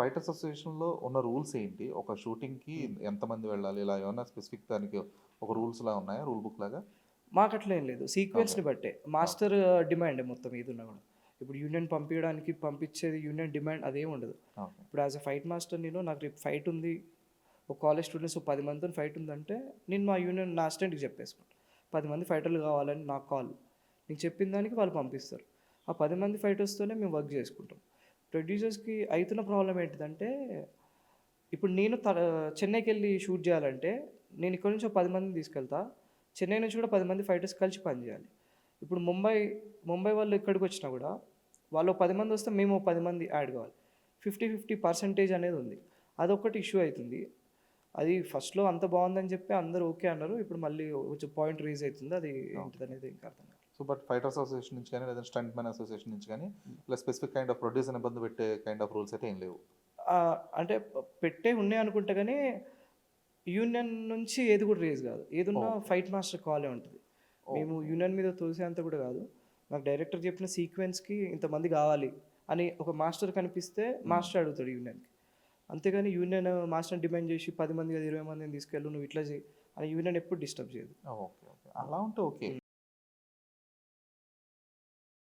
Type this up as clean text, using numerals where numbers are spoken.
Fighters అసోసియేషన్‌లో ఉన్న rules ఏంటి? ఒక షూటింగ్‌కి ఎంతమంది వెళ్ళాలి? ఇలా ఏమన్నా స్పెసిఫిక్ దానికి ఒక రూల్స్‌లా ఉన్నాయా? రూల్ బుక్ లాగా? మాకట్లా ఏం లేదు. ఓకే. సీక్వెన్స్‌ని బట్టే. ఓకే. మాస్టర్ డిమాండే మొత్తం ఏదున్నా గూడా. ఇప్పుడు యూనియన్ పంపియడానికి పంపించేది యూనియన్ డిమాండ్ అదేం ఉండదు. ఓకే. ఇప్పుడు యాస్ ఎ ఫైట్ మాస్టర్ నేను నాకు రేపు ఫైట్ ఉంది. ఒక కాలేజ్ స్టూడెంట్స్ ఒక 10 మందితోని ఫైట్ ఉందంటే, నేను మా యూనియన్ నా అసిస్టెంట్‌కి చెప్పేసుకుంటా. 10 మంది ఫైటర్లు కావాలని నాకు కాల్. నేను చెప్పిన దానికి వాళ్ళు పంపిస్తారు. ఆ 10 మంది ఫైటర్స్‌తోనే మేము వర్క్ చేసుకుంటాం. ప్రొడ్యూసర్స్‌కి అయితున్న ప్రాబ్లమ్ ఏంటిదంటే, ఇప్పుడు నేను చెన్నైకెళ్ళి షూట్ చేయాలంటే, నేను ఇక్కడి నుంచి ఒక 10 మందిని తీసుకెళ్తా. చెన్నై నుంచి కూడా 10 మంది ఫైటర్స్ కలిసి పని చేయాలి. ఇప్పుడు ముంబై వాళ్ళు ఇక్కడికొచ్చినా గూడా, వాళ్ళు ఓ 10 మందొస్తే మేము ఓ 10 మంది యాడ్ కావాలి. 50, 50% అనేది ఉంది. అదొక్కటి ఇష్యూ అయితుంది. అది ఫస్ట్‌లో అంత బావుందని చెప్పి అందరూ ఓకే అన్నారు. ఇప్పుడు మళ్ళీ కొంచెం పాయింట్ రైజ్ అయితుంది. అది ఓకే. ఏంటిదనేది ఇంకా అర్థం కాట్లేదు. సో, బట్ ఫైటర్స్ అసోసియేషన్ నుంచి గాని, లేదా స్టంట్ మ్యాన్ అసోసియేషన్ నుంచి గాని, ఇలా స్పెసిఫిక్ కైండ్ ఆఫ్ ప్రొడ్యూసర్‌ని ఇబ్బంది పెట్టే కైండ్ ఆఫ్ రూల్స్ అయితే ఏం లేవు. అంటే పెట్టే ఉన్నాయి అనుకుంటా గానీ, యూనియన్ నుంచి ఏది కూడా రైజ్ కాదు. ఏదున్నా ఓకే. ఫైట్ మాస్టర్ కాలే ఉంటది. మేము ఓకే. యూనియన్ మీద తోసేంత కూడా కాదు. మాకు డైరెక్టర్ చెప్పిన సీక్వెన్స్‌కి ఇంతమంది కావాలి అని ఒక మాస్టర్ కనిపిస్తే హ్మ్. మాస్టర్ అడుగుతాడు యూనియన్‌కి. అంతేగాని యూనియన్ మాస్టర్‌ని డిమాండ్ చేసి 10 మంది కాదు 20 మందిని తీసుకెళ్ళు నువ్వు ఇట్లా చెయి అని యూనియన్ ఎప్పుడు డిస్టర్బ్ చేయదు. ఓకే. ఓకే. అలా ఉంటే ఓకే.